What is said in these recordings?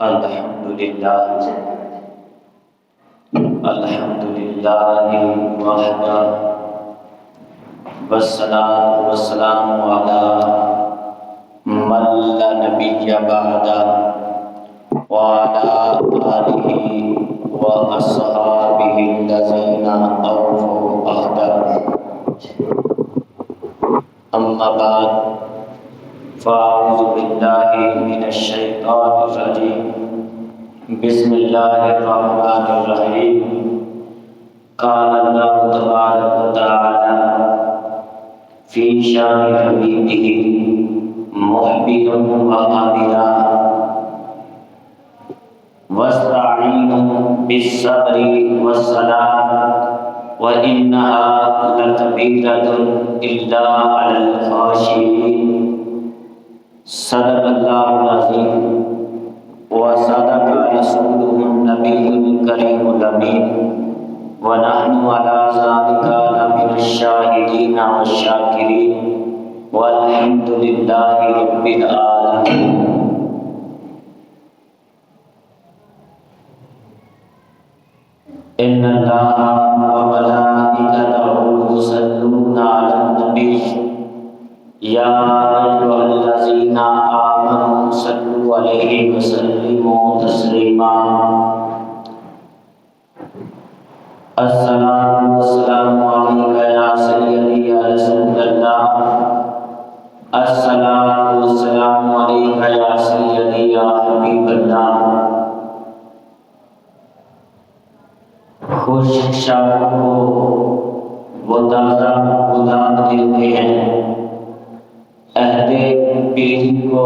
الحمدللہ وحدہ والصلاة والسلام علی من لا نبی بعدہ وعلی آلہ واصحابہ الذین اوفوا عہدہ اما بعد فاعوذ باللہ من الشیطان الرجیم بسم اللہ الرحمن الرحیم قال اللہ تبارک و تعالی فی شان حبیبہ محبا و عامرا واستعینوا بالصبر والصلاة وإنها لکبیرۃ الا علی الخاشعین صدق اللہ العظیم وصدق رسولہ النبی الکریم الامین ونحن علی ذلک لمن الشاہدین والشاکرین والحمد للہ رب العالمین۔ ان اللہ وملائکتہ یصلون علی النبی یا ایھا الذین آمنوا صلوا علیہ وسلموا تسلیما۔ الصلاۃ والسلام علیک یا سیدی یا رسول اللہ، الصلاۃ والسلام علیک یا سیدی یا حبیب اللہ۔ خوش شادی کو وہ تازہ گلاب دیتے ہیں، عہد پیری کو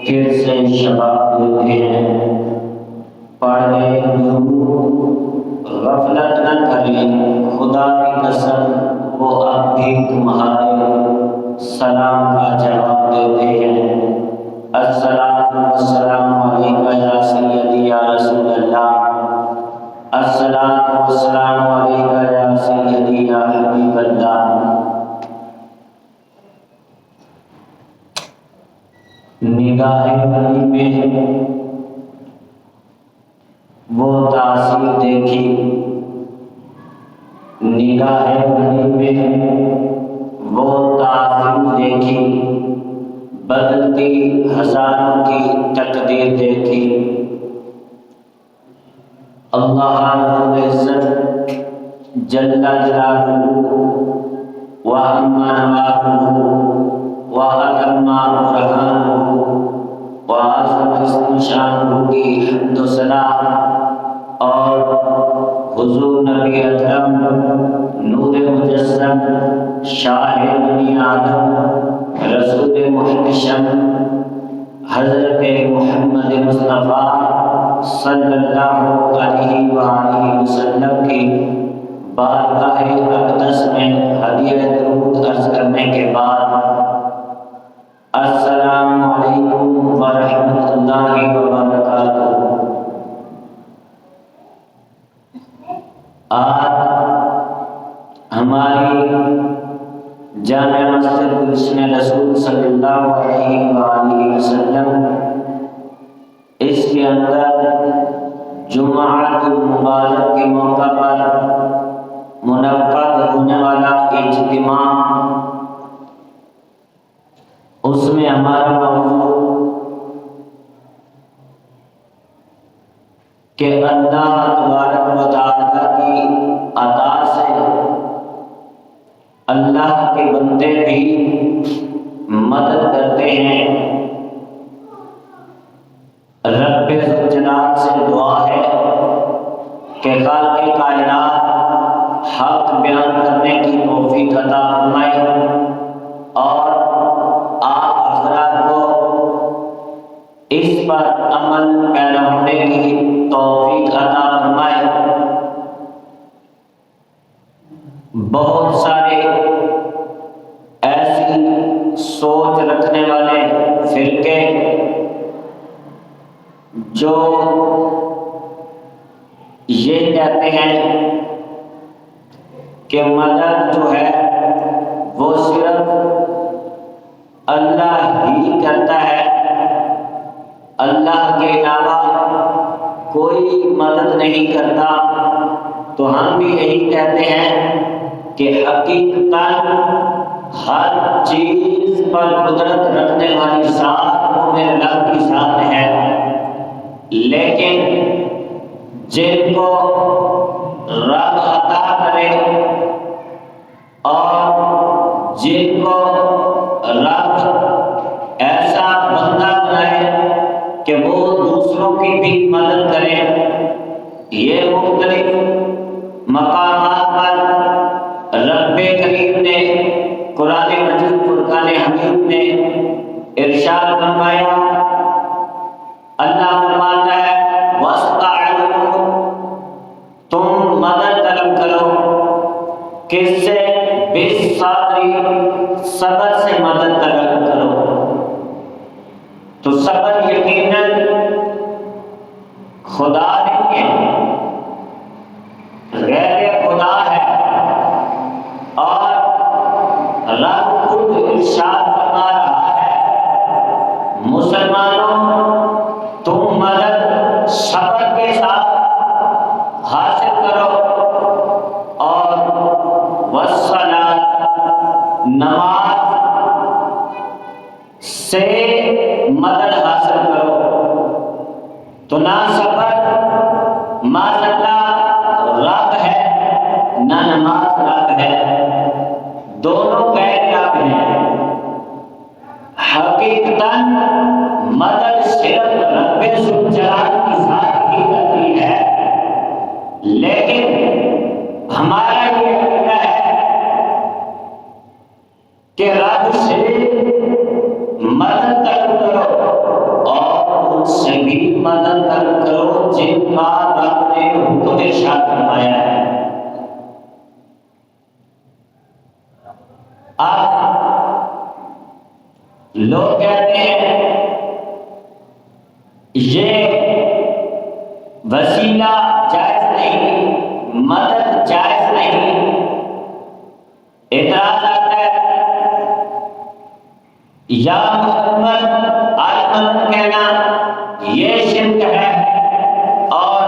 پھر سے شباب دیتے ہیں۔ پڑھ لے درود غفلت نہ کریں، خدا کی قسم وہ اب بھی تمہارے سلام کا جواب دیتے ہیں۔ الصلاۃ والسلام علیک یا سیدی یا رسول اللہ، الصلاۃ والسلام علیک یا سیدی یا حبیب اللہ۔ نگاہ بلی میں وہ تاثیر دیکھی، نگاہ بلی میں وہ تاثیر دیکھی، بدلتی ہزاروں کی تقدیر دیکھی۔ اللہ رب العزت جل جلالہ وعظم نواہہ وعظم برہانہ وعظم اسم شانہ کی حمد و ثنا اور حضور نبی اکرم نور مجسم شاہ بنی آدم رسول محتشم حضرت محمد مصطفیٰ صلی اللہ علیہ وآلہ وسلم کی بارگاہ اقدس میں ہدیہ درود عرض کرنے کے بعد السلام علیکم ورحمۃ اللہ وبرکاتہ۔ آج ہماری جامع مسجد گلشن رسول صلی اللہ علیہ وآلہ وسلم اس کے اندر جمعۃ المبارک کے موقع پر منعقد ہونے والا اجتماع، اس میں ہمارا موضوع کہ اللہ تبارک و تعالی کی عطا سے اللہ کے بندے بھی مدد کرتے ہیں۔ رب ذوالجلال سے دعا ہے کہ خالق کائنات حق بیان کرنے کی توفیق عطا فرمائے اور آپ حضرات کو اس پر عمل پیرا ہونے کی توفیق عطا فرمائے۔ بہت سارے ایسی سوچ رکھنے والے فرقے جو یہ کہتے ہیں کہ مدد جو ہے وہ صرف اللہ ہی کرتا ہے، اللہ کے علاوہ کوئی مدد نہیں کرتا، تو ہم بھی یہی کہتے ہیں کہ حقیقتاً ہر چیز پر قدرت رکھنے والی ذات وہ میرے رب کی ذات ہے، لیکن جن کو رب عطا کرے اور جن کو رب ایسا بندہ بنائے کہ وہ دوسروں کی بھی مدد کرے، یہ مختلف مقامات پر رب کریم نے قرآن مجید فرقان حمید میں ارشاد فرمایا۔ اللہ فرماتا ہے وَاسْتَعِنُوا، تم مدد طلب کرو، کس سے؟ بِالصَّبْرِ، صبر سے مدد طلب کرو۔ تو صبر یقیناً خدا نہیں ہے، غیر خدا ہے، اور رب خود ارشاد فرما رہا ہے مسلمانوں تم مدد صبر کے ساتھ حاصل کرو، اور والصلاۃ، نماز سے مدد حاصل کرو۔ تو نہ صبر معاذ اللہ رب ہے، نہ نماز رب ہے، دونوں غیر رب ہیں۔ حقیقتاً مدد صرف رب ذوالجلال کی ذات ہی کرتی ہے، لیکن ہمارا یہ عقیدہ ہے کہ رب سے مدد طلب کرو، اور ان سے بھی مدد طلب کرو جن کا رب نے حکم ارشاد فرمایا ہے۔ اب لوگ کہتے ہیں یہ وسیلہ جائز نہیں، مدد جائز نہیں۔ اعتراض آتا ہے یا محمد المدد کہنا یہ شرک ہے، اور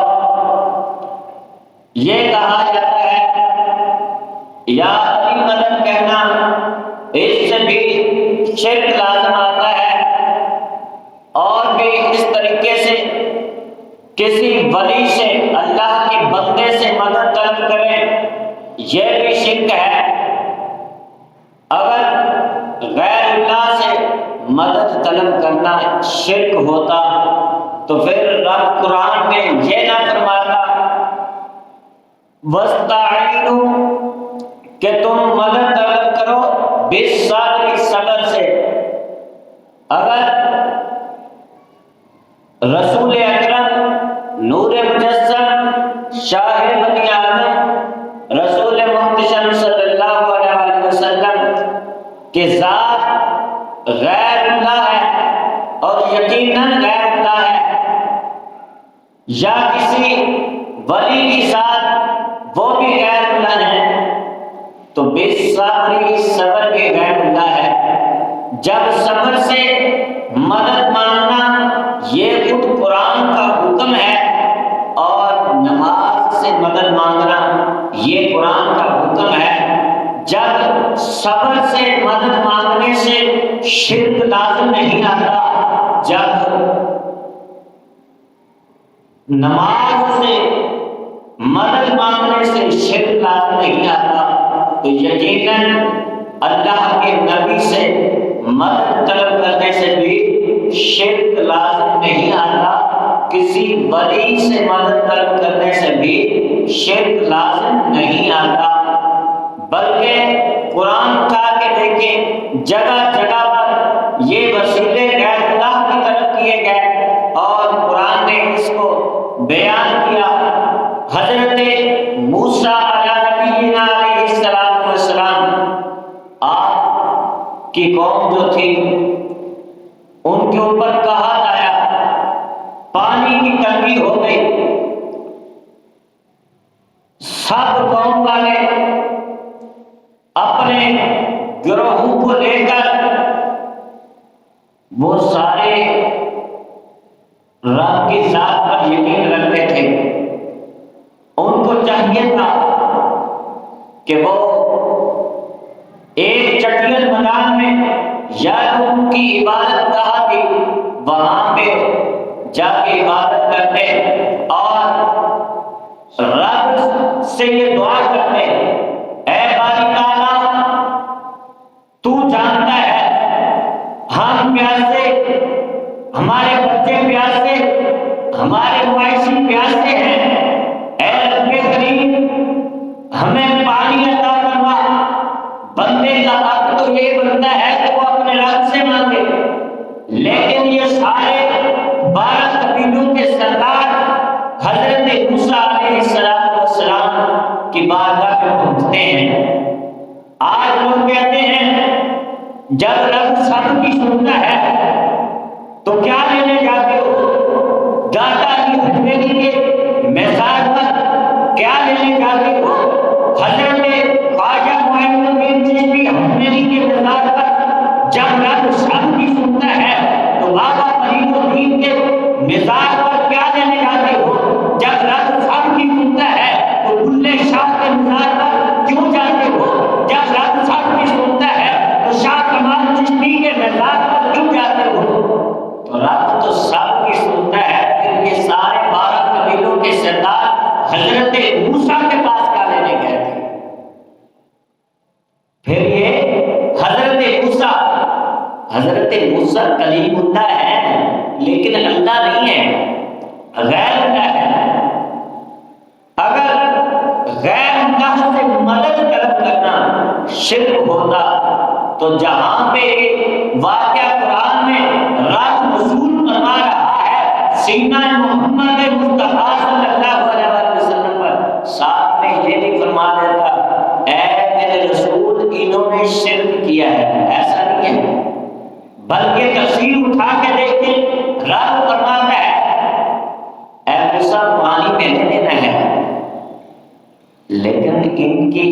یہ کہا جاتا ہے یا علی مدد کہنا اس سے بھی شرک لازم آتا ہے، اور بھی اس طریقے سے کسی ولی سے، اللہ کے بندے سے مدد طلب کریں یہ بھی شرک ہے۔ اگر غیر اللہ سے مدد طلب کرنا شرک ہوتا تو پھر رب قرآن میں یہ نہ فرماتا وَاسْتَعِینُوا کہ تم مدد طلب کرو بالصبر، صبر سے۔ اگر رسول اکرم نور مجسم شاہ بنی آدم رسول محتشم صلی اللہ علیہ وسلم کہ ذات غیر اللہ ہے اور یقیناً غیر اللہ ہے، یا کسی ولی کی ذات وہ بھی غیر اللہ ہے، تو بالصبر، صبر بھی غیر اللہ ہے۔ جب صبر سے مدد مانگنا یہ خود قرآن کا حکم ہے، اور نماز سے مدد مانگنا یہ قرآن کا حکم ہے۔ جب صبر سے مدد مانگنے سے شرک لازم نہیں آتا، جب نماز سے مدد مانگنے سے شرک لازم نہیں آتا، تو یقیناً اللہ کے نبی سے مدد طلب کرنے سے بھی شرک لازم نہیں آتا، کسی ولی سے مدد طلب کرنے سے بھی شرک لازم نہیں آتا، بلکہ قرآن اٹھا کے دیکھیں جگہ جگہ پر یہ وسیلے غیر اللہ کی طرف کیے گئے، اور قرآن نے اس کو بیان کیا۔ حضرت موسیٰ علیہ نبینا علیہ السلام، آپ کی قوم جو تھی ان کے اوپر قحط آیا، پانی کی تنگی ہو گئی، سب قوم والے اپنے گروہوں کو لے کر وہ سارے رب کی ذات پر یقین رکھتے تھے، ان کو چاہیے تھا کہ وہ ایک چٹیل میدان میں یا ان کی عبادت گاہ تھی وہاں پہ جا کے عبادت کرتے اور رب سے یہ دعا کرتے، اے باری تعالیٰ تو جانتا ہے ہم پیاسے، ہمارے بچے پیاسے، ہمارے معاشی پیاسے ہیں، اے رب کریم ہمیں پانی عطا فرما۔ بندے کا حق تو یہ بنتا ہے کہ وہ اپنے رب سے مانگے، لیکن یہ سارے 12 قبیلوں کے سردار حضرت موسیٰ علیہ السلام کی بارگاہ میں پہنچتے ہیں۔ آج لوگ کہتے ہیں جب رب سب کی سنتا ہے تو کیا لینے جاتے ہو؟ داتا کی ہجویری کے مزاج پر کیا لینے جاتے ہو؟ حضرت خواجہ معین الدین چشتی ہجویری کے مزاج پر جب رب سب کی سنتا ہے تو بابا فرید الدین کے مزاج پر کیا لینے جاتے ہو؟ جب رب سب کی سنتا ہے تو بلے شاہ کے مزاج پر کیوں جاتے ہو؟ جب رب سب کی سنتا ہے تو شاہ کمال چشتی کے مزاج پر کیوں جاتے ہو؟ تو رب تو سب کی سنتا ہے، پھر یہ سارے 12 قبیلوں کے سردار حضرت موسیٰ کے پاس کیا لینے گئے تھے؟ پھر یہ حضرت موسیٰ کلیم اللہ ہے لیکن اللہ نہیں ہے، غیر اللہ ہے۔ اگر غیر اللہ سے مدد طلب کرنا شرک ہوتا تو جہاں پہ واقعہ قرآن میں رب نزول فرما رہا ہے سینہ محمد مصطفیٰ صلی اللہ علیہ وسلم پر، ساتھ میں یہ بھی فرما دیتا اے میرے رسول انہوں نے شرک کیا ہے، ایسا نہیں ہے، بلکہ تفسیر اٹھا کے دیکھیں رب فرماتا ہے اے موسیٰ پانی پہنے دینا ہے، لیکن ان کی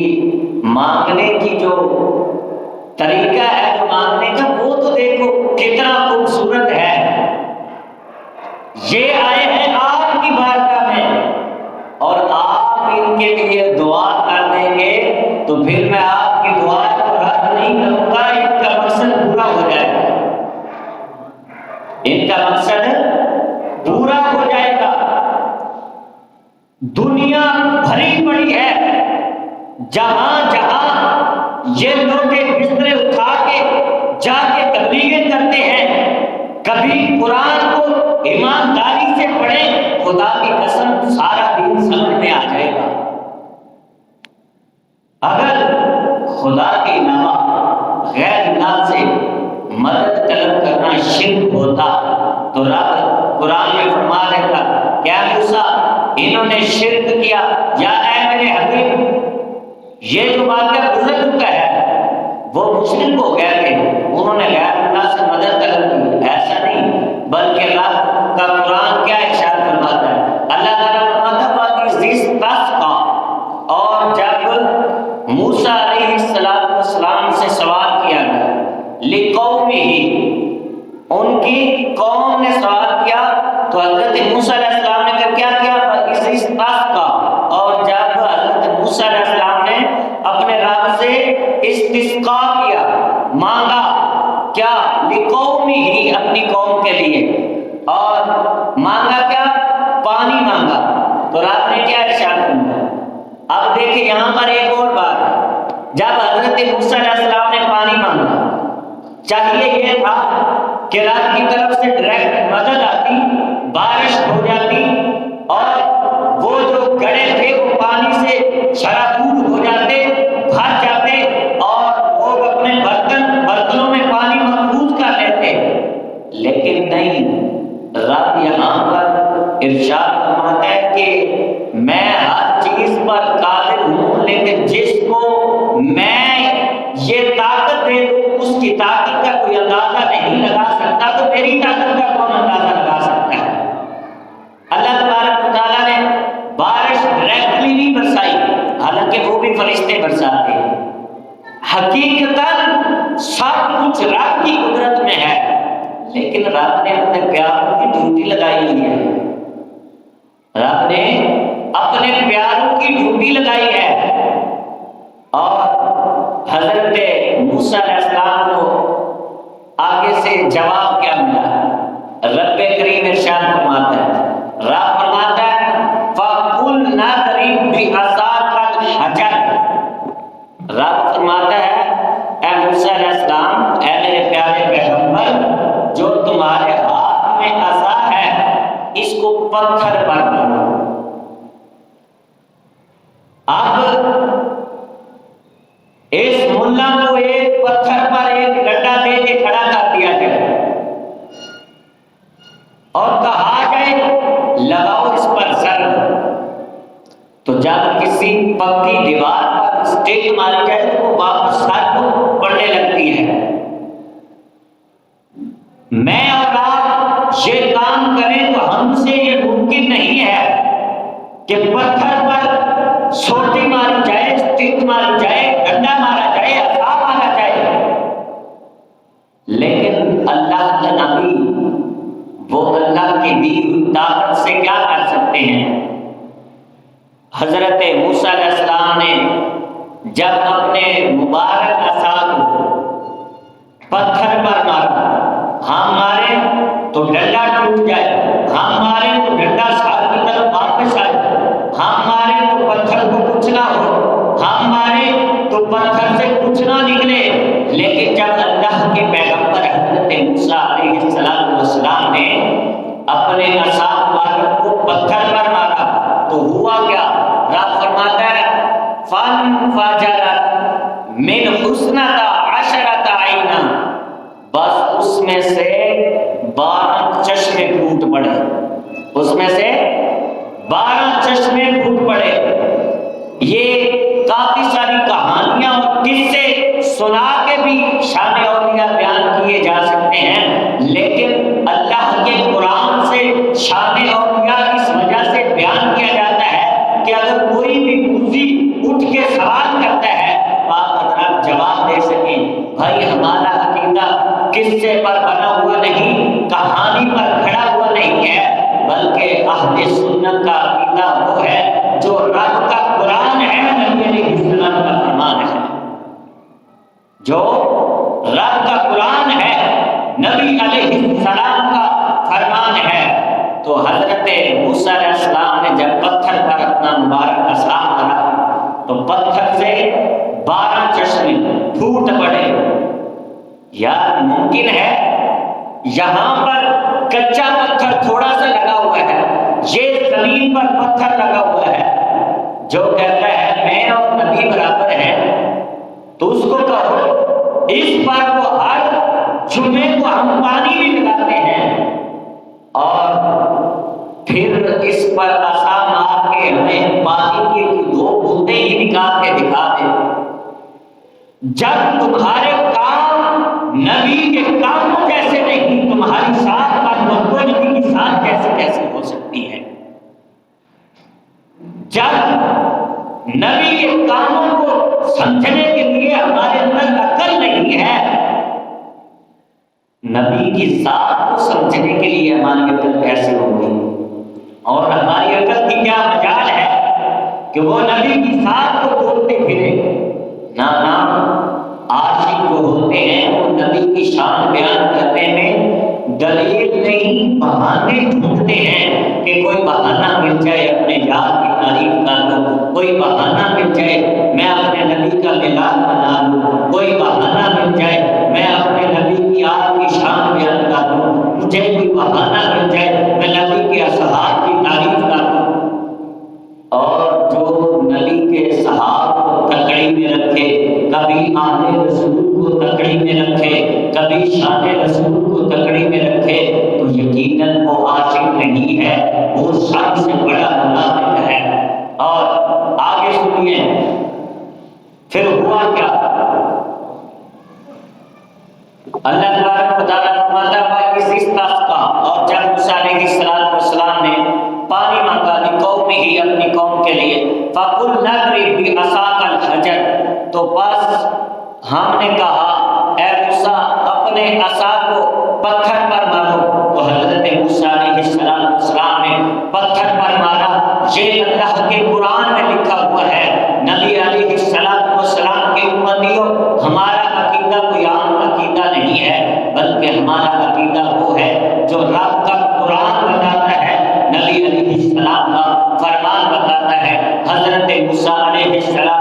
مانگنے کی جو طریقہ ہے جو مانگنے کا وہ تو دیکھو کتنا خوبصورت ہے۔ یہ آئے ہیں آپ کی بارگاہ میں اور آپ ان کے لیے دعا کر دیں گے تو پھر میں آپ کی دعا کو رد نہیں کروں گا، ان کا مقصد پورا ہو جائے گا، ان کا مقصد پورا ہو جائے گا۔ دنیا بھری پڑی ہے، جہاں جہاں یہ لوگ بسترے اٹھا کے جا کے تبلیغیں کرتے ہیں، کبھی قرآن کو ایمانداری سے پڑھیں، خدا کی قسم سارا دین سمجھ میں آ جائے گا۔ اگر خدا کے علاوہ غیر اللہ سے مدد طلب کرنا شرک ہوتا تو رب قرآن میں فرما دیتا کیا موسیٰ انہوں نے شرک کیا، یا اے میرے حبیب یہ جو واقعہ گزر چکا ہے وہ مشرک ہو گئے تھے، انہوں نے غیر اللہ سے مدد طلب کی، ایسا نہیں، بلکہ رب کا قرآن کیا ارشاد فرماتا ہے، اللہ تعالیٰ فرماتا ہے اور جب موسیٰ علیہ السلام سے سوال کیا گیا لِقَوْمِهِ، ان کی قوم نے سوال کیا تو حضرت موسیٰ علیہ السلام نے پھر کیا کیا، اور جب حضرت موسیٰ علیہ السلام نے اپنے رب سے استسقا کیا، مانگا کیا، لِقَوْمِهِ، اپنی قوم کے لیے، اور مانگا کیا، پانی مانگا، تو رب نے کیا ارشاد فرمایا۔ اب دیکھیں یہاں پر ایک اور بات ہے، جب حضرت موسیٰ علیہ السلام نے پانی مانگا چاہیے یہ تھا کہ رب کی طرف سے ڈائریکٹ مدد آتی، بارش ہو جاتی اور وہ جو گڑھے تھے وہ پانی سے شرابور ہو جاتے، بھر جاتے اور لوگ اپنے برتنوں میں پانی محفوظ کر لیتے، لیکن نہیں، رب یہاں پر ارشاد فرماتا ہے کہ میں ہر چیز پر قادر ہوں، لیکن جس کو میں یہ طاقت دے دوں اس کی طاقت کا کوئی اندازہ نہیں لگا سکتا، تو میری طاقت کا کون اندازہ لگا سکتا ہے۔ اللہ تبارک و تعالیٰ نے بارش ڈائریکٹلی نہیں برسائی، حالانکہ وہ بھی فرشتے برساتے ہیں، حقیقتاً سب کچھ رب کی قدرت میں ہے، لیکن رب نے اپنے پیاروں کی ڈیوٹی ڈیوٹی لگائی ہوئی ہے، رب نے اپنے پیاروں کی ڈیوٹی لگائی ہے۔ اور حضرت موسیٰ علیہ السلام کو آگے سے جواب کیا ملا؟ رب کریم ارشاد فرماتا ہے، رب فرماتا ہے فَقُلْنَا اضْرِبْ بِعَصَاكَ الْحَجَرَ، رب فرماتا ہے اے موسیٰ علیہ السلام، اے میرے پیارے پیغمبر، جو تمہارے ہاتھ میں عصا ہے اس کو پتھر پر مارو۔ اب اس ملا کو ایک پتھر پر ایک ڈنڈا دے کے کھڑا کر دیا جائے اور کہا جائے لگاؤ اس پر سر، تو جب کسی پکی دیوار پر اسٹیک ماری جائے تو وہ واپس سر کو پڑنے لگتی ہے۔ میں اور آپ یہ کام کریں تو ہم سے یہ ممکن نہیں ہے کہ پتھر پر سوٹی ماری جائے، اسٹک ماری جائے، ڈنڈا مارا جائے، عصا مارا جائے، لیکن اللہ کا نبی وہ اللہ کی دی ہوئی طاقت سے کیا کر سکتے ہیں؟ حضرت موسیٰ علیہ السلام نے جب اپنے مبارک عصا کو پتھر پر مارا، ہم مارے تو ڈنڈا ٹوٹ جائے، ہم مارے تو ڈنڈا سر کی طرف واپس آئے، ہم مارے تو پتھر کو کچھ نہ ہو، ہم مارے تو پتھر سے کچھ نہ نکلے، لیکن جب اللہ کے پیغمبر حضرت موسیٰ علیہ السلام نے اپنے عصا مبارک کو پتھر پر مارا تو ہوا کیا؟ رب فرماتا ہے فَانْفَجَرَتْ مِنْ حُسْنَتَ عَشْرَةَ عَيْنًا، بس اس میں سے 12 چشمے پھوٹ پڑے، اس میں سے 12 چشمے پھوٹ پڑے۔ یہ کافی ساری کہانیاں اور قصے سنا کے بھی شان اولیاء بیان کیے جا سکتے ہیں، لیکن اللہ کے قرآن سے شان اولیاء اس وجہ سے بیان کیا جاتا ہے کہ اگر کوئی بھی موذی اٹھ کے سوال کرتا ہے تو آپ حضرات جواب دے سکیں، بھائی ہمارا عقیدہ قصے پر بنا ہوا نہیں، کہانی پر کھڑا ہوا نہیں ہے، بلکہ اہل سنت کا عقیدہ وہ ہے جو رب کا قرآن ہے، نبی علیہ السلام کا فرمان ہے، جو رب کا قرآن ہے، نبی علیہ السلام کا فرمان ہے۔ تو حضرت موسیٰ علیہ السلام نے جب پتھر پر اپنا مبارک عصا مارا تو پتھر سے 12 چشمے پھوٹ پڑے۔ یار ممکن ہے یہاں پر کچا پتھر تھوڑا سا لگا ہوا ہے، یہ زمین پر پتھر لگا ہوا ہے، جو کہتا ہے میں اور نبی برابر ہیں، تو اس کو کہو اس پر وہ ہر جمعے کو ہم پانی بھی لگاتے ہیں اور پھر اس پر عصا مار کے ہمیں پانی کی 2 بوندیں ہی نکال کے دکھا دیں۔ جب تمہارے کام نبی کے کاموں جیسے نہیں، تمہاری ساتھ پر محبوب نبی کی ساتھ کیسے ہو سکتی ہے؟ جب نبی کے کاموں کو سمجھنے کے لیے ہمارے اندر عقل نہیں ہے، نبی کی ذات کو سمجھنے کے لیے ہماری عقل کیسے ہوگی؟ اور ہماری عقل کی کیا مجال ہے کہ وہ نبی کی ذات کو بولتے پھرے؟ نہ عاشق جو ہوتے ہیں وہ نبی کی شان بیان کرنے میں دلیل نہیں بہانے ڈھونڈتے ہیں کہ کوئی بہانہ مل جائے اپنے یار کی تعریف کر لوں، کوئی بہانہ مل جائے میں اپنے نبی کا میلاد منا لوں، کوئی بہانہ مل جائے میں اپنے نبی کی آپ کی شان بیان کر لوں، مجھے کوئی بہانہ مل جائے میں نبی کے اصحاب کی تعریف کر لوں۔ اور جو نبی کے صحاب کو تکڑی میں رکھے، کبھی آل رسول کو تکڑی میں رکھے، کبھی شان رسول کو تکڑی میں رکھے، تو یقیناً وہ عاشق نہیں ہے، وہ سب سے بڑا منافق ہے۔ اور آگے سنیے پھر ہوا کیا؟ اللہ تبارک و تعالیٰ فرماتا ہے اس استسقا، اور جب موسیٰ علیہ السلام نے پانی مانگا لقومہ اپنی قوم کے لیے، فَقُلْنَا اضْرِبْ بِعَصَاكَ الْحَجَرَ، تو بس ہم نے کہا اے موسیٰ اپنے عصا کو پتھر پر مارو۔ تو حضرت موسیٰ علیہ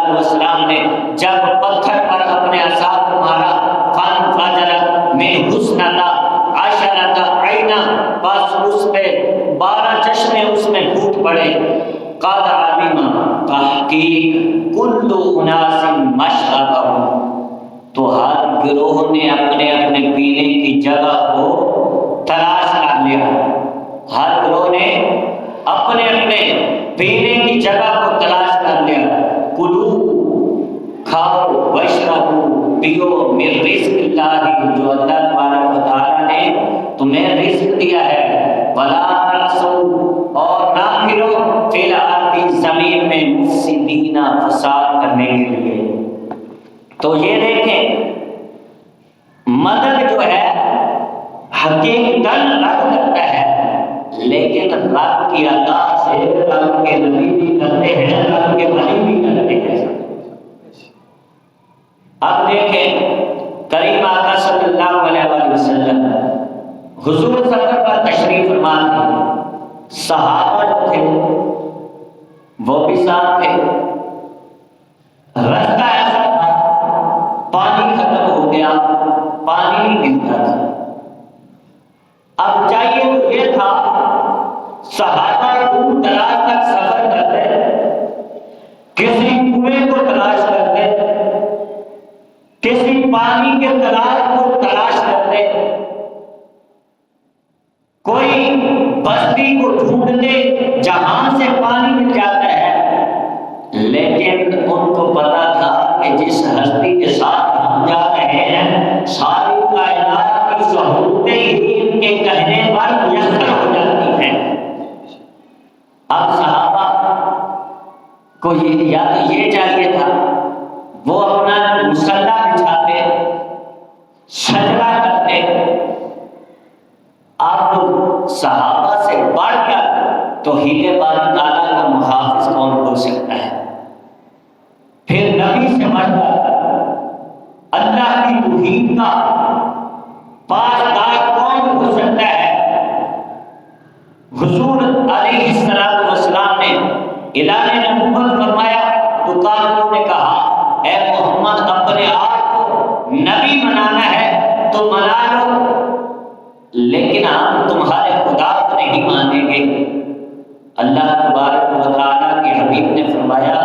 والسلام نے جب پتھر پر اپنے عصا کو مارا، فانفجر من حسنتا عشرۃ عینا، بس اس پہ 12 چشمے اس میں پھوٹ پڑے۔ قد علم، تحقیق، کل اناس مشربہم، تو ہر گروہ نے اپنے اپنے پینے کی جگہ کو تلاش کر لیا، ہر گروہ نے اپنے اپنے پینے کی جگہ کو تلاش کر لیا۔ کلو، کھاؤ، واشربوا، پیو، من رزق اللہ، جو اللہ تبارک و تعالیٰ نے تمہیں رزق دیا ہے، ولا تعصوا، اور نہ پھرو فی الارض، زمین میں، مفسدین، فساد کرنے کے لیے۔ تو یہ دیکھیں مدد جو ہے حقیقتاً رب کرتا ہے، لیکن رب کی عطا سے رب کے نبی بھی کرتے ہیں، رب کے ولی بھی کرتے ہیں۔ اب دیکھیں کریم آقا صلی اللہ علیہ وآلہ وسلم حضور سفر پر تشریف فرما تھے، صحابہ جو تھے وہ بھی ساتھ تھے، رستہ ایسا تھا پانی ختم ہو گیا، پانی نہیں ملتا تھا۔ اب چاہیے تو یہ تھا صحابہ دور دراز تک سفر کرتے، کسی کنویں کو تلاش کرتے، کسی پانی کے تالاب کو تلاش کرتے، کوئی بستی کو ڈھونڈتے جہاں سے پانی مل جاتا ہے، لیکن ان کو پتا تھا کہ جس ہستی کے ساتھ ہم جا رہے ہیں ساری کائنات کی سہولتیں ہی ان کے کہنے پر میسر ہو جاتی ہیں۔ اب صحابہ کو یا تو یہ چاہیے تھا وہ اپنا مسلح بچھاتے، سجدہ کرتے۔ اب صحابہ سے بڑھ کر توحید باری تعالیٰ کا محافظ کون ہو سکتا ہے؟ پھر نبی سے بڑھ کر اللہ کی توحید کا پاسدار کون ہو سکتا ہے؟ حضور علیہ السلام نے اعلان نبوت فرمایا تو کافروں نے کہا اے محمد اپنے آپ کو نبی منانا ہے تو منا لو، لیکن ہم تمہارے خدا کو نہیں مانیں گے۔ اللہ تبارک و تعالیٰ کے حبیب نے فرمایا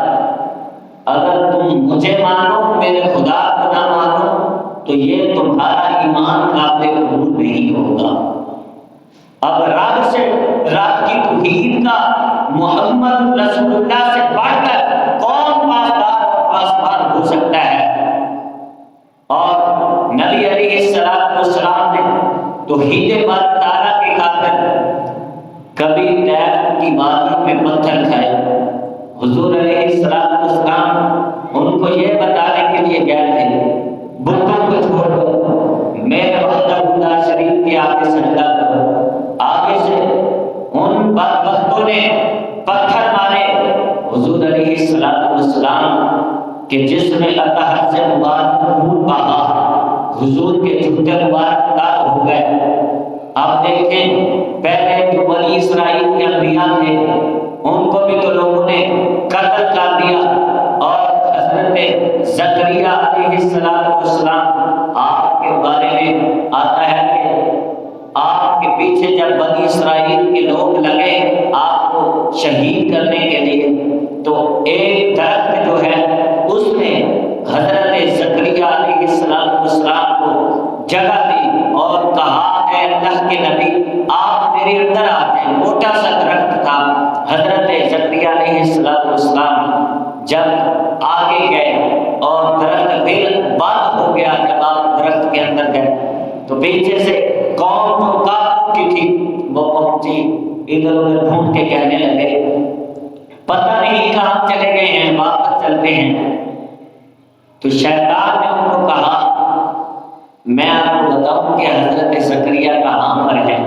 اگر تم مجھے مانو میرے خدا کو نہ مانو تو یہ تمہارا ایمان قابل قبول نہیں ہوگا۔ اب رب سے، رب کی توحید کا محمد رسول اللہ سے بڑھ کر کون پاسدار اور پاسبان ہو سکتا ہے؟ اور نبی علیہ السلام نے توحید باری تعالیٰ کی خاطر کبھی طیف کی وادی میں پتھر کھائے۔ حضور علیہ السلام ان کو یہ بتانے کے لیے گئے تھے بتوں کو چھوڑ دو، میرے وحدہ لا شریک کے آگے سجدہ کرو۔ آگے سے ان بدبختوں نے پتھر مارے حضور علیہ السلام کے جسم اطہر سے مبارک خون بہا، حضور کے جوتے مبارک داغ ہو گئے۔ اب دیکھیں پہلے جو بنی اسرائیل کے انبیاء تھے ان کو بھی تو لوگوں نے قتل کر دیا، اور حضرت زکریا علیہ السلام آپ کے بارے میں آتا ہے کہ آپ کے پیچھے جب بنی اسرائیل کے لوگ لگے آپ کو شہید کرنے کے لیے تو ایک درخت جو ہے اس نے حضرت زکریا علیہ السلام کو جگہ دی اور کہا اے اللہ کے نبی آپ میرے اندر آ جائیں۔ موٹا سا درخت تھا، حضرت زکریا علیہ السلام جب آگے گئے اور درخت پھر بند ہو گیا، جب آپ درخت کے اندر گئے تو پیچھے سے قوم جو کافروں کی تھی وہ پہنچی، ادھر ادھر ڈھونڈ کے کہنے لگے پتہ نہیں کہاں چلے گئے ہیں، واپس چلتے ہیں۔ تو شیطان نے ان کو کہا میں آپ کو بتاؤں کہ حضرت زکریا کہاں پر ہے؟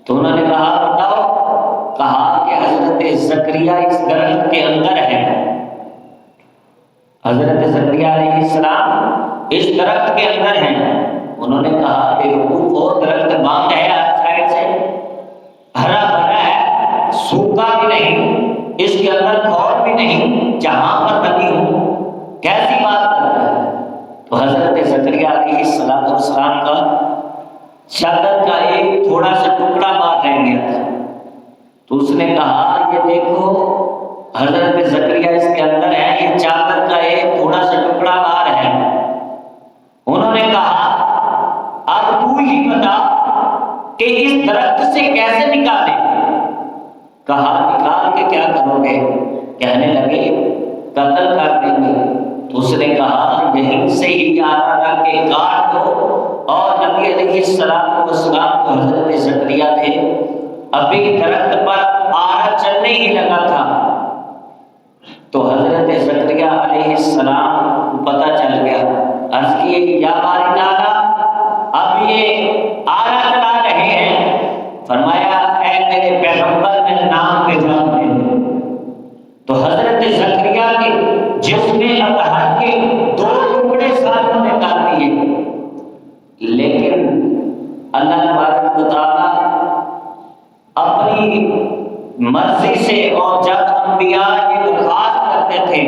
تو انہوں نے کہا بتاؤ، کہا کہ حضرت زکریا اس درخت کے اندر ہے۔ حضرت زکریا علیہ السلام اس درخت کے اندر ہیں۔ انہوں نے کہا کہ وہ درخت باندھ ہے ہر سائڈ سے، ہرا بھرا ہے، سوکھا بھی نہیں، اس کے اندر کھور بھی نہیں، جہاں پر نبی ہوں کیسی بات کر رہا ہے؟ تو حضرت زکریا علیہ السلام کا چادر کا ایک تھوڑا سا ٹکڑا باہر رہ گیا تھا. تو اس نے کہا یہ دیکھو حضرت زکریا اس کے اندر ہے، یہ چادر کا ایک تھوڑا سا ٹکڑا باہر ہے. انہوں نے کہا اب تو ہی بتا کہ اس درخت سے کیسے نکالے؟ کہا نکال کے کیا کرو گے؟ کہنے لگے قتل کر دیں گے. تو اس نے کہا یہیں سے ہی آرا رکھ کے کاٹ دو. اور نبی علیہ السلام کو حضرت زکریا تھے، ابھی درخت پر آرا چلنے ہی لگا تھا. تو حضرت زکریا علیہ السلام کو پتہ چل گیا. عرض کیے یا باری تعالیٰ اب یہ آرا چلا رہے ہیں. فرمایا اے میرے پیغمبر میرے نام پہ جان دے دو. تو حضرت زکریا کے جسم اطہر کے 2 ٹکڑے ساتھوں نے کر دیے. لیکن اللہ تبارک و تعالیٰ اپنی مرضی سے، اور جب انبیاء یہ درخواست کرتے تھے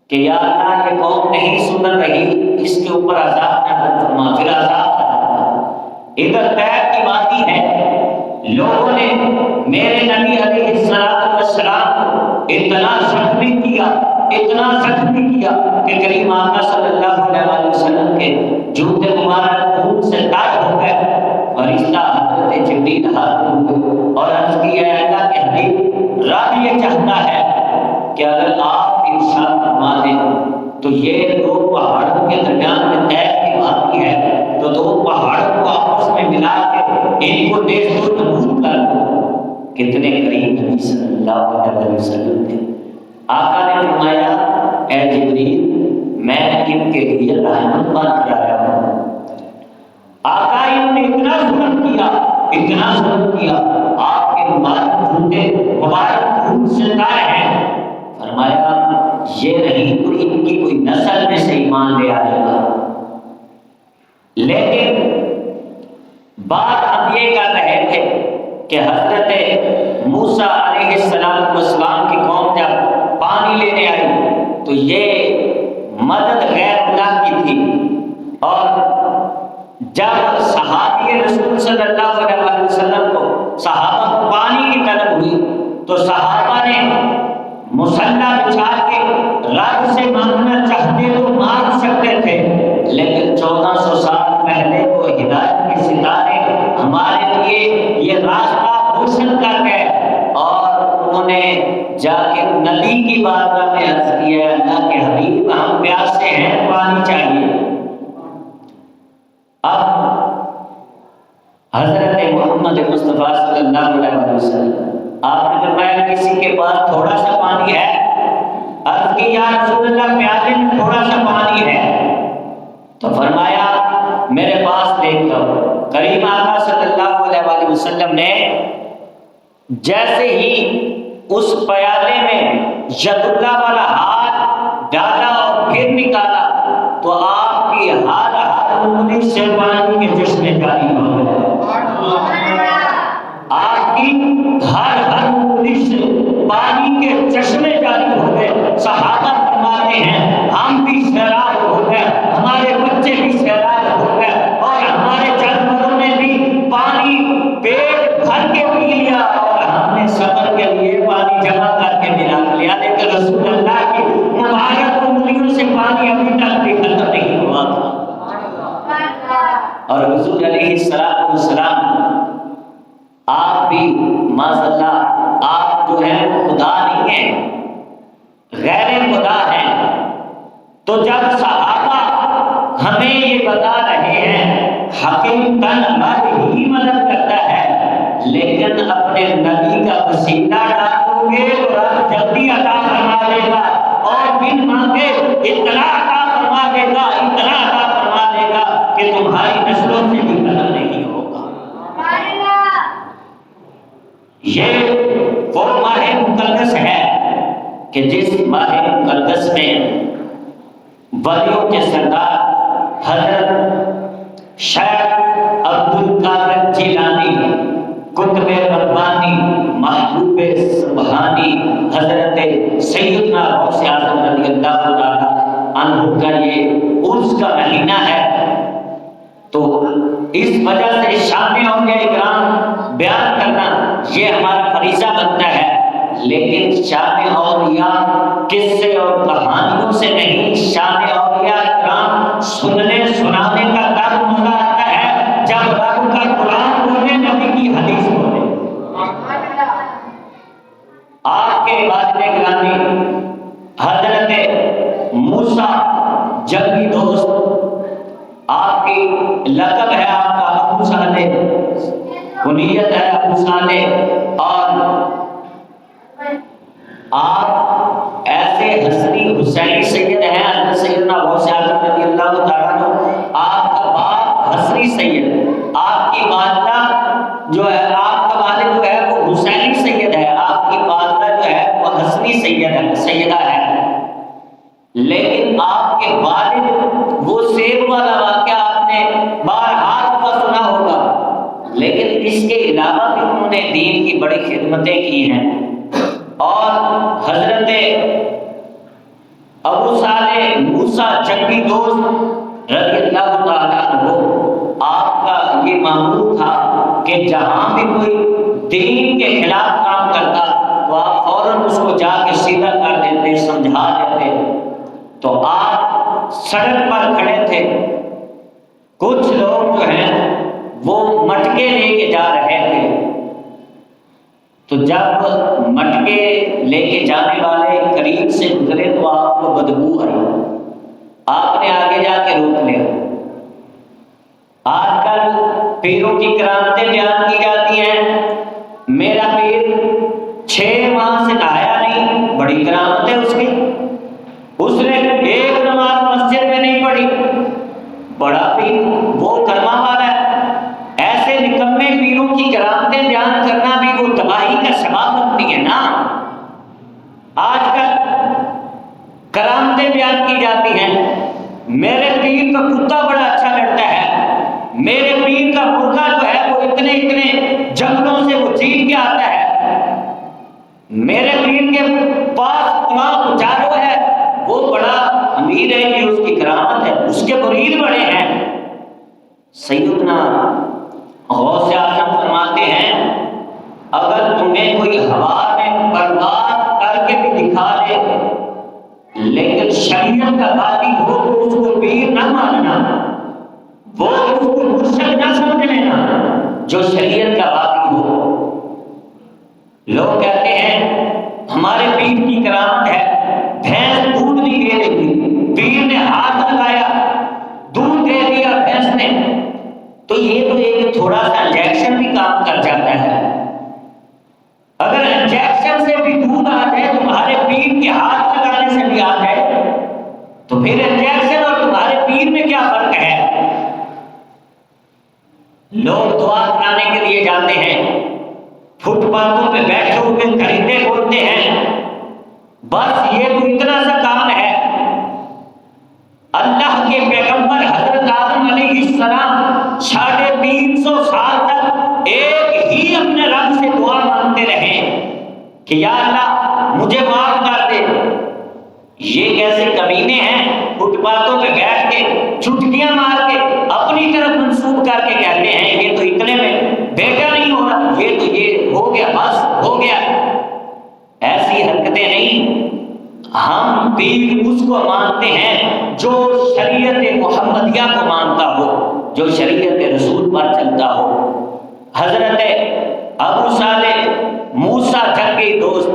کہ یا اللہ یہ قوم نہیں سن رہی، اس کے اوپر عذاب نہ فرما، پھر عذاب ادھر طیب کی وادی ہے، لوگوں نے میرے نبی علیہ السلام کو اتنا زخمی کیا کہ کریم آقا صلی اللہ علیہ وسلم کے جوتے مبارک خون سے تر ہو گئے. فرشتہ حضرت جبریل حاضر ہوئے اور عرض کی اے اللہ کے حبیب، رب یہ چاہتا ہے کہ اگر آپ ارشاد فرما دیں تو یہ 2 پہاڑوں کے درمیان میں طیب کی وادی ہے، تو 2 پہاڑوں کو آپس میں ملا کے ان کو نیز و نبود کر دو. کتنے قریب نبی صلی اللہ علیہ وسلم تھے. آقا نے فرمایا اے جبریل میں ان کے لیے رحمت بن کر آیا ہوں. آقا انہوں نے اتنا ظلم کیا، آپ کے مبارک خون سے تر ہیں. فرمایا یہ نہیں تو ان کی کوئی نسل میں سے ایمان لے آئے گا. لیکن بات ہم یہ کر رہے تھے کہ حضرت موسیٰ علیہ السلام کی قوم جب پانی لینے آئی تو یہ مدد غیر اللہ کی تھی. اور جب صحابی رسول صلی اللہ علیہ وسلم کو صحابہ کو پانی کی طلب ہوئی تو صحابہ نے مسلح بچھا کے رب سے مانگنا چاہتے تو مانگ سکتے تھے، لیکن 1400 سال پہلے وہ ہدایت کے ستارے ہمارے لیے یہ راستہ روشن کر گئے. اور انہوں نے جا کے نبی کی بارگاہ میں عرض کیا اللہ کے حبیب ہم پیاسے ہیں، پانی چاہیے. اب حضرت محمد مصطفیٰ صلی اللہ علیہ وسلم آپ نے فرمایا کسی کے پاس تھوڑا سا پانی ہے؟ عرض کی یا رسول اللہ پیالے میں تھوڑا سا پانی ہے. تو فرمایا میرے پاس دیکھ لو. کریم آقا صلی اللہ علیہ وسلم نے جیسے ہی اس پیالے میں ید اللہ والا ہاتھ ڈالا اور پھر نکالا تو آپ کی ہر انگلی سے پانی کے چشمے جاری ہو گئے. آپ کی ہر انگلی سے پانی کے چشمے جاری ہو گئے. صحابہ فرماتے ہیں ہم بھی سیراب ہو گئے، ہمارے بچے بھی سیراب ہو گئے، اور ہمارے جانوروں نے بھی پانی پیٹ بھر کے پی لیا، اور ہم نے سفر کے لیے پانی جمع کر کے بھی رکھ لیا. لیکن رسول اللہ کی مبارک انگلیوں سے پانی ابھی تک بھی ختم نہیں ہوا تھا. اور حضور علیہ السلام آپ بھی ماشاءاللہ آپ جو ہیں خدا نہیں ہیں، غیر خدا ہیں. تو جب صحابہ ہمیں یہ بتا رہے ہیں حقیقتاً رب ہی مدد کرتا ہے، لیکن اپنے نبی کا وسیلہ ڈالو گے تو رب جلدی عطا فرما دے گا، اور بن مانگے اتنا عطا فرما دے گا، اتنا عطا فرما دے گا کہ تمہاری نسلوں سے بھی ختم نہیں ہوگا. یہ وہ ماہ مقدس ہے کہ جس ماہ مقدس میں ولیوں کے سردار حضرت شیخ عبدالقادر جیلانی، قطب ربانی، محبوب سبحانی، حضرت سیدنا غوث اعظم رضی اللہ عنہ اس وجہ سے شان اولیاء اکرام بیان کرنا یہ ہمارا فریضہ بنتا ہے، لیکن شان اولیاء قصے اور کہانیوں سے نہیں، شان اولیاء اکرام سننے سنانے کا تب مزہ آتا ہے جب رب کا قرآن بولے، نبی کی حدیث بولے۔ آپ کے والد گرامی حضرت موسیٰ جنگی دوست، آپ کی لقب ہے آپ کا ابو صالح، کنیت ہے ابو صالح، اور آپ ایسے حسنی حسینی سید ہیں، حضرت سیدنا غوث اعظم رضی اللہ تعالیٰ عنہ۔ آپ کا باپ حسنی سید، آپ کی والدہ جو ہے، آپ کا والد جو ہے وہ حسینی سید ہے، آپ کی والدہ جو ہے وہ حسنی سیدہ ہے، لیکن آپ کے والد وہ سیب والا واقعہ آپ نے بارہا دفعہ سنا ہوگا، لیکن اس کے علاوہ بھی انہوں نے دین کی بڑی خدمتیں کی ہیں۔ اور حضرت ابو صالح موسیٰ جنگی دوست رضی اللہ تعالیٰ عنہ، آپ کا یہ معمول تھا کہ جہاں بھی کوئی دین کے خلاف کام کرتا تو آپ فوراً اس کو جا کے سیدھا کر دیتے، سمجھا دیتے۔ تو آپ سڑک پر کھڑے تھے، کچھ لوگ جو ہیں وہ مٹکے لے کے جا رہے تھے، تو جب مٹکے لے کے جانے والے قریب سے گزرے تو آپ کو بدبو آئی، آپ نے آگے جا کے روک لیا۔ آج کل پیروں کی کرامتیں بیان کی جاتی ہیں، میرا پیر 6 ماہ سے نہایا نہیں، بڑی کرامت ہے اس کی، اس نے ایک نماز مسجد میں نہیں پڑھی، بڑا پیر وہ کرما والا ہے۔ ایسے نکمے پیروں کی کرامتیں بیان کرنا بھی وہ تباہی کا سبب بنتی ہے نا۔ آج کل کرامتیں بیان کی جاتی ہیں، میرے پیر کا کتا بڑا اچھا لڑتا ہے، میرے پیر کا مرغا جو ہے وہ اتنے جنگلوں سے وہ جیت کے آتا ہے، میرے پیر کے پاس تمام چاروں ہے، وہ بڑا امیر ہے، یہ اس کی کرامت ہے، اس کے مرید بڑے ہیں۔ سیدنا غوث اعظم فرماتے ہیں اگر تمہیں کوئی ہوا میں پرواز کر کے بھی دکھا دے لیکن شریعت کا باقی ہو تو اس کو پیر نہ ماننا، وہ اس کو مرشد نہ سمجھ لینا جو شریعت کا باقی ہو۔ لوگ کہتے ہیں ہمارے پیر کی کرامت ہے، بھینس دودھ نہیں دے دیتی، پیر نے ہاتھ لگایا دودھ دے دیا بھینس نے، تو یہ تو ایک تھوڑا سا انجیکشن بھی کام کر جاتا ہے۔ اگر انجیکشن سے بھی دودھ آ جائے، تمہارے پیر کے ہاتھ لگانے سے بھی آ جائے، تو پھر انجیکشن اور تمہارے پیر میں کیا فرق ہے؟ لوگ دعا کرانے کے لیے جاتے ہیں، فٹ پاتھوں پہ بیٹھے ہوئے خریدے بولتے ہیں، بس یہ تو اتنا سا کام ہے۔ اللہ کے پیغمبر حضرت آدم علیہ السلام 350 سال تک ایک ہی اپنے رب سے دعا مانگتے رہے کہ یا اللہ مجھے معاف کر دے۔ یہ کیسے کمینے ہیں، فٹ پاتھوں پہ بیٹھ کے چٹکیاں مار کے اپنی طرف منسوب کر کے کہتے ہیں یہ تو اتنے میں بیٹا نہیں ہو رہا، یہ تو یہ ہو گیا، بس ہو گیا۔ ایسی حرکتیں نہیں، ہم پیر اس کو مانتے ہیں جو شریعت محمدیہ کو مانتا ہو، جو شریعت رسول پر چلتا ہو۔ حضرت ابو صالح موسیٰ جنگی دوست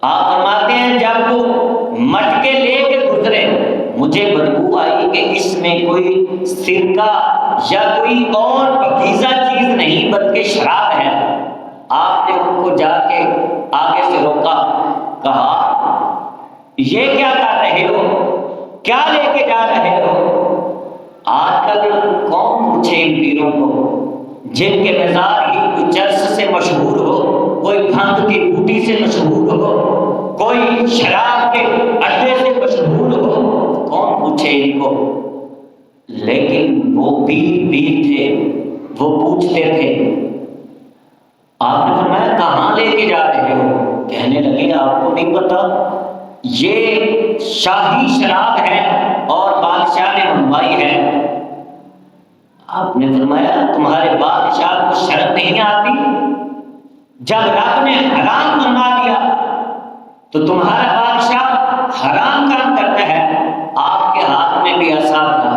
آپ فرماتے ہیں جب وہ مٹکے لے کے گزرے مجھے بدبو آئی کہ اس میں کوئی سرکہ یا کوئی اور پکیزہ چیز نہیں بلکہ شراب ہے۔ آپ نے ان کو جا کے آگے سے روکا، کہا یہ کیا کر رہے ہو، کیا لے کے جا رہے ہو؟ آج کل کون پوچھے ان پیروں کو جن کے مزار ہی کوئی چرس سے مشہور ہو، کوئی بھنگ کی بوٹی سے مشہور ہو، کوئی شراب کے اڈے سے مشہور ہو، کون پوچھے ان کو؟ لیکن وہ پیر تھے، وہ پوچھتے تھے۔ آپ نے فرمایا کہاں لے کے جا رہے ہو؟ کہنے لگے آپ کو نہیں پتا، یہ شاہی شراب ہے اور بادشاہ نے منگوائی ہے۔ آپ نے فرمایا تمہارے بادشاہ کو شرم نہیں آتی؟ جب رب نے حرام فرما دیا تو تمہارا بادشاہ حرام کام کرتا ہے، آپ کے ہاتھ میں بھی عصا تھا۔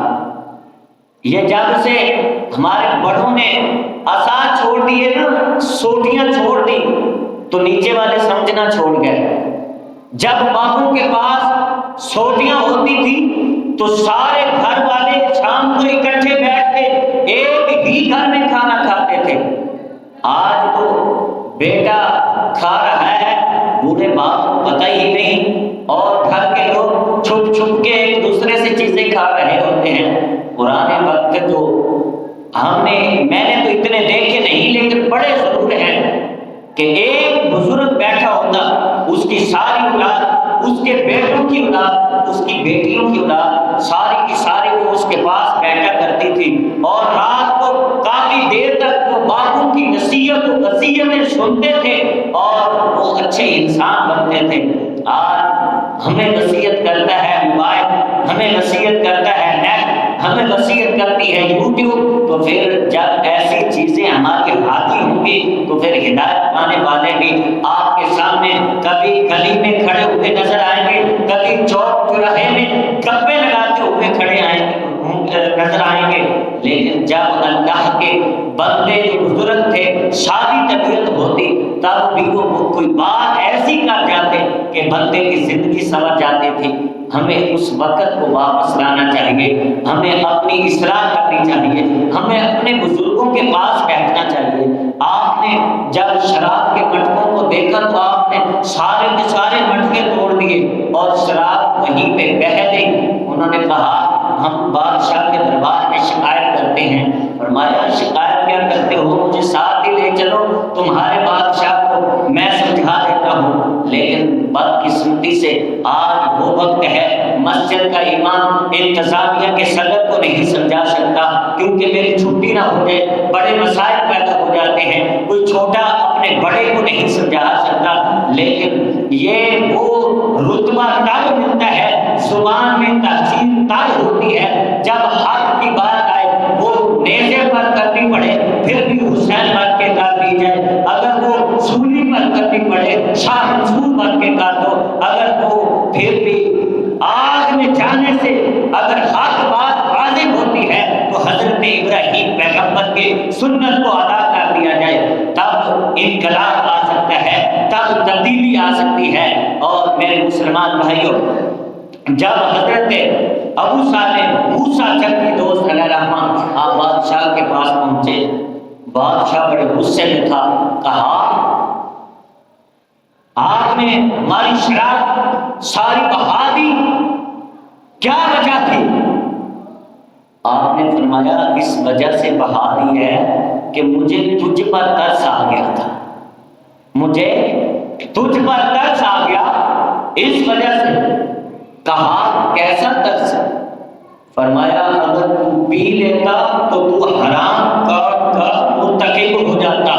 یہ جب سے ہمارے بڑوں نے عصا چھوڑ دیے نا، سوٹیاں چھوڑ دی، تو نیچے والے سمجھنا چھوڑ گئے۔ جب باپوں کے پاس سوٹیاں ہوتی تھی تو سارے گھر والے شام کو اکٹھے بیٹھ کے ایک ہی گھر میں کھانا کھاتے تھے۔ آج تو بیٹا کھا رہا ہے، بوڑھے باپ کو پتہ ہی نہیں، اور گھر کے لوگ چھپ چھپ کے ایک دوسرے سے چیزیں کھا رہے ہوتے ہیں۔ پرانے وقت تو میں نے تو اتنے دیکھے نہیں، لیکن بڑے ضرور ہیں کہ ایک بزرگ بیٹھا ہوتا، اس کی ساری اولاد، اس کے بیٹوں کی اولاد، اس کی بیٹیوں کی اولاد، ساری کی ساری وہ اس کے پاس بیٹھا کرتی تھی، اور رات کو کافی دیر تک وہ باپوں کی نصیحت و وصیتیں سنتے تھے اور وہ اچھے انسان بنتے تھے۔ آج ہمیں نصیحت کرتا ہے موبائل، ہمیں نصیحت کرتا ہے نیٹ، ہمیں وصیت کرتی ہے یوٹیوب، تو پھر جب ایسی چیزیں ہمارے ہاتھی ہوں گی تو پھر ہدایت پانے والے بھی آپ کے سامنے کبھی گلی میں کھڑے ہوئے نظر آئیں گے، کبھی چوک چوراہے میں گپے لگاتے ہوئے نظر آئیں گے۔ لیکن جب اللہ کے بندے جو بزرگ تھے، شادی طبیعت ہوتی، تب بھی وہ کوئی بات ایسی کر جاتے کہ بندے کی زندگی سنور جاتی تھی۔ ہمیں اس وقت کو واپس لانا چاہیے، ہمیں اپنی اصلاح کرنی چاہیے، ہمیں اپنے بزرگوں کے پاس بیٹھنا چاہیے۔ آپ نے جب شراب کے مٹکوں کو دیکھا تو آپ نے سارے کے سارے مٹکے توڑ دیے اور شراب وہیں پہ بہہ گئی۔ انہوں نے کہا ہم بادشاہ کے دربار میں شکایت کرتے ہیں۔ فرمایا شکایت کیا کرتے ہو، مجھے ساتھ ہی لے چلو، تمہارے بادشاہ کو میں سمجھا دیتا ہوں۔ لیکن بدقسمتی سے آج وہ وقت ہے، مسجد کا امام انتظامیہ کے صدر کو نہیں سمجھا سکتا کیونکہ میری چھٹی نہ ہو جائے، بڑے مسائل پیدا ہو جاتے ہیں، کوئی چھوٹا اپنے بڑے کو نہیں سمجھا سکتا۔ لیکن یہ وہ رتبہ تب ملتا ہے، زبان میں تحسین تب ہوتی ہے جب حق کی بات آئے، وہ نیزے پر کرنی پڑے پھر بھی حسین بن کے کر دی جائے، اگر وہ سولی پر کرنی پڑے شاہ منصور بن کے کر دو، اگر وہ پھر بھی آگ میں جانے سے اگر حق بات واضح ہوتی ہے تو حضرت ابراہیم پیغمبر کی سنت کو ادا کر دیا جائے، تب انقلاب آ سکتا ہے، تب تبدیلی آ سکتی ہے۔ اور میرے مسلمان بھائیوں، جب حضرت ابو صالح موسیٰ چکی دوست علیہ الرحمہ آپ بادشاہ کے پاس پہنچے، بادشاہ بڑے غصے میں تھا، کہا آپ نے ہماری شراب ساری بہا دی، کیا وجہ تھی؟ آپ نے فرمایا اس وجہ سے بہا دی ہے کہ مجھے تجھ پر ترس آ گیا تھا، مجھے تجھ پر ترس آ گیا اس وجہ سے۔ کہا کیسا ترس؟ فرمایا اگر تو پی لیتا تو تو حرام کام کا مرتکب ہو جاتا،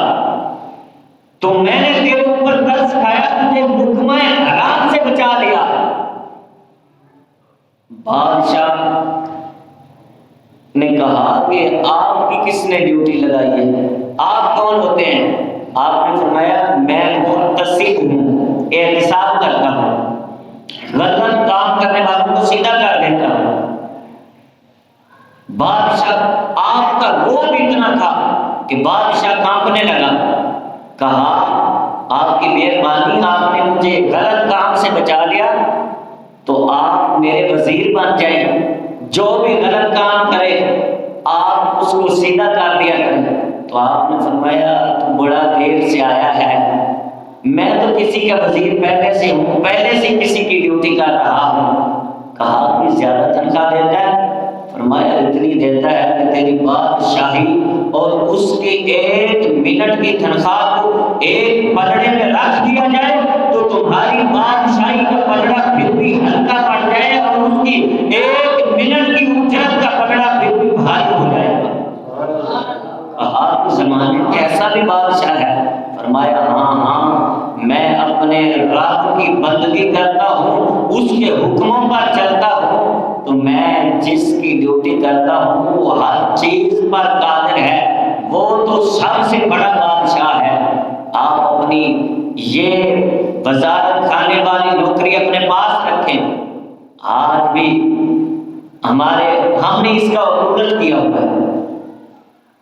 تو میں نے تیرے اوپر ترس کھایا، تجھے لقمہ حرام سے بچا لیا۔ بادشاہ نے کہا کہ آپ کی کس نے ڈیوٹی لگائی ہے، آپ کون ہوتے ہیں؟ آپ نے فرمایا میں محتسب ہوں، احتساب کرتا ہوں، غلط کام کرنے والوں کو سیدھا کر دیتا ہوں۔ بادشاہ آپ کا روب اتنا تھا کہ بادشاہ کانپنے لگا، کہا آپ کی مہربانی، آپ نے مجھے غلط کام سے بچا لیا تو آپ میرے وزیر بن جائیں، جو بھی غلط کام کرے آپ اس کو سیدھا کر دیا کریں۔ تو آپ نے فرمایا تو بڑا دیر سے آیا ہے، میں تو کسی کا وزیر پہلے سے ہوں، پہلے سے کسی کی ڈیوٹی کر رہا ہوں۔ کہا کہ زیادہ تنخواہ دیتا ہے؟ فرمایا اتنی دیتا ہے کہ تیری بادشاہی اور اس کی ایک منٹ کی تنخواہ کو ایک پلڑے میں رکھ دیا جائے تو تمہاری بادشاہی کا پلڑا پھر بھی ہلکا پڑ جائے اور اس کی ایک منٹ کی اجرت کا پلڑا پھر بھی بھاری ہو جائے گا۔ کہا زمانے کیسا بھی بادشاہ ہے؟ فرمایا ہاں میں اپنے رب کی بندگی کرتا ہوں، اس کے حکموں پر چلتا ہوں، تو میں جس کی ڈیوٹی کرتا ہوں وہ ہر چیز پر قادر ہے، وہ تو سب سے بڑا بادشاہ ہے۔ آپ اپنی یہ وزارت خانے والی نوکری اپنے پاس رکھیں۔ آج بھی ہم نے اس کا عبورت کیا ہوا ہے۔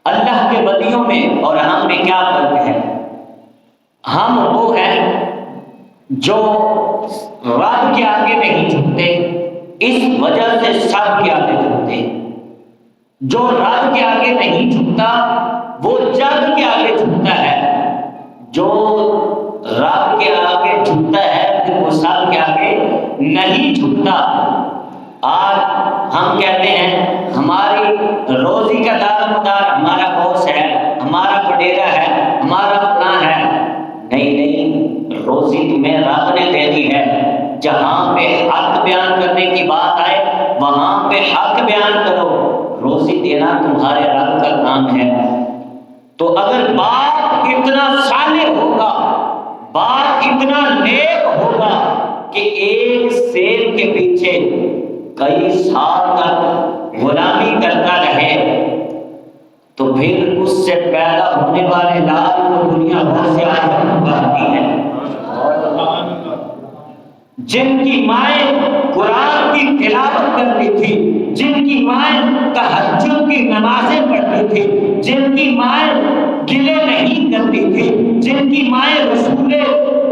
اللہ کے ولیوں میں اور ہم میں کیا فرق ہے؟ ہم وہ ہیں جو رب کے آگے نہیں جھکتے، اس وجہ سے سب کے آگے جھکتے۔ جو رب کے آگے نہیں جھکتا وہ جگ کے آگے جھکتا ہے، جو رب کے آگے جھکتا ہے پھر وہ سب کے آگے نہیں جھکتا۔ آج ہم کہتے ہیں ہماری روزی کا دار مدار ہمارا باس ہے، ہمارا وڈیرا ہے، ہمارا فلاں ہے۔ نہیں، روزی تمہیں رب نے دے دی ہے۔ جہاں پہ حق بیان کرنے کی بات آئے وہاں پہ حق بیان کرو۔ روزی دینا تمہارے رب کا کام ہے۔ تو اگر باپ اتنا صالح ہوگا، باپ اتنا نیک ہوگا کہ ایک سیب کے پیچھے کئی سال تک غلامی کرتا رہے، تو پھر اس سے پیدا ہونے والے لال کو دنیا بہت سے آتی ہے۔ جن کی مائیں قرآن کی تلاوت کرتی تھی، جن کی مائیں تہجد کی نمازیں پڑھتی تھی، جن کی مائیں گلے نہیں کرتی تھی، جن کی مائیں رسول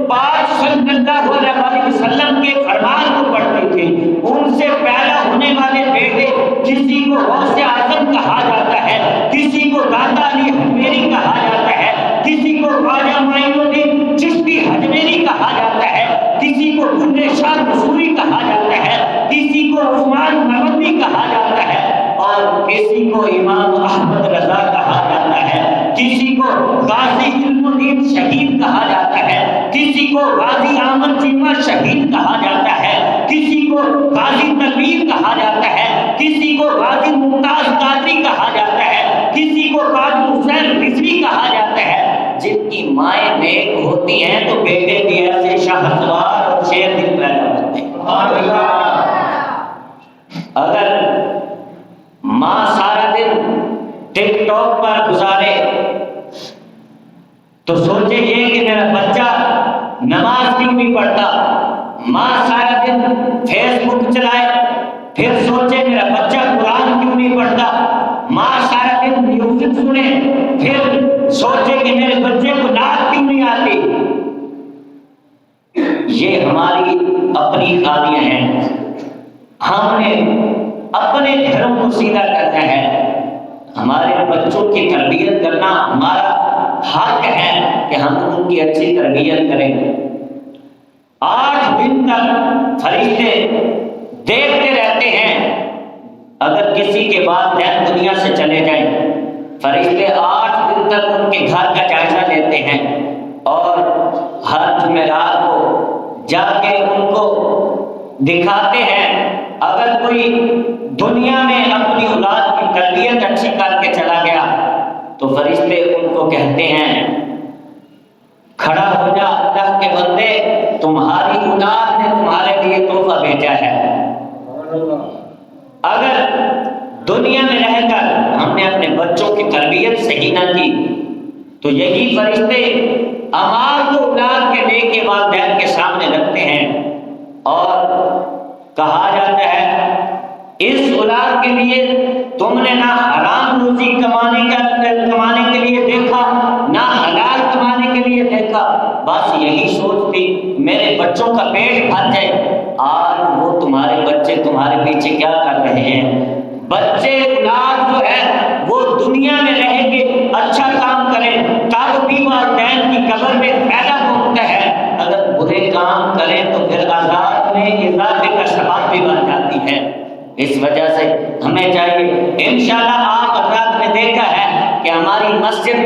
پاک صلی اللہ علیہ وسلم کے فرمان کو پڑھتی تھی، ان سے پیدا ہونے والے بیٹے کسی کو غوث اعظم کہا جاتا ہے، کسی کو داتا علی حجویری کہا جاتا ہے، کسی کو خواجہ معین الدین چشتی حجویری کہا جاتا ہے، کسی کو بلے شاہ قصوری کہا جاتا ہے، کسی کو عثمان نووی کہا جاتا ہے، اور کسی کو امام احمد رضا کہا جاتا ہے، کسی کو غازی علم الدین شہید کہا جاتا ہے، کسی کو غازی احمد چیمہ شہید کہا جاتا ہے، کسی کو غازی تنویر کہا جاتا ہے، کسی کو غازی ممتاز قادری کہا جاتا ہے، کسی کو قاضی حسین رضوی کہا جاتا ہے۔ جن کی مائیں نیک ہوتی ہیں تو بیٹے بھی ایسے شاہسوار اور شیر دل پیدا ہوتے ہیں۔ اگر ماں سارا دن ٹک ٹاک پر گزارے تو سوچے یہ کہ میرا بچہ نماز کیوں نہیں پڑھتا، ماں سارا دن فیس بک چلائے پھر سوچے میرا بچہ قرآن کیوں نہیں پڑھتا، ماں سارا دن میوزک سنے پھر سوچے کہ میرے بچے کو نعت کیوں نہیں آتی۔ یہ ہماری اپنی خامیاں ہیں۔ ہم نے اپنے گھروں کو سیدھا کرنا ہے۔ ہمارے بچوں کی تربیت کرنا ہمارا حق ہے کہ ہم ان کی اچھی تربیت کریں۔ 8 دن تک فرشتے دیکھتے رہتے ہیں۔ اگر کسی کے والدین دنیا سے چلے جائیں، فرشتے 8 دن تک ان کے گھر کا جائزہ لیتے ہیں اور ہر جمعرات کو جا کے ان کو دکھاتے ہیں۔ اگر کوئی دنیا میں اپنی اولاد کی تربیت اچھی کر کے چلا گیا تو فرشتے ان کو کہتے ہیں کھڑا ہو جا اللہ کے بندے، تمہاری اولاد نے تمہارے لیے تحفہ بھیجا ہے۔ اگر دنیا میں رہ کر ہم نے اپنے بچوں کی تربیت صحیح نہ کی تو یہی فرشتے اعمال کو اولاد کے لے کے والدین کے سامنے رکھتے ہیں اور کہا جاتا ہے اس اولاد کے لیے تم نے نہ حرام روزی کمانے کے لیے دیکھا نہ حلال کمانے کے لیے دیکھا، بس یہی سوچ تھی میرے بچوں کا پیٹ بھر جائے۔ آج وہ تمہارے بچے تمہارے پیچھے کیا کر رہے ہیں؟ بچے اولاد جو ہے وہ دنیا میں رہ کے اچھا کام کریں تب بھی والدین کی قبر میں فائدہ پہنچتا ہے، اگر برے کام کریں تو پھر عذاب میں اضافے کا سبب بھی بن جاتی ہے۔ اس وجہ سے ہمیں چاہیے، انشاءاللہ آپ حضرات نے دیکھا ہے کہ ہماری مسجد میں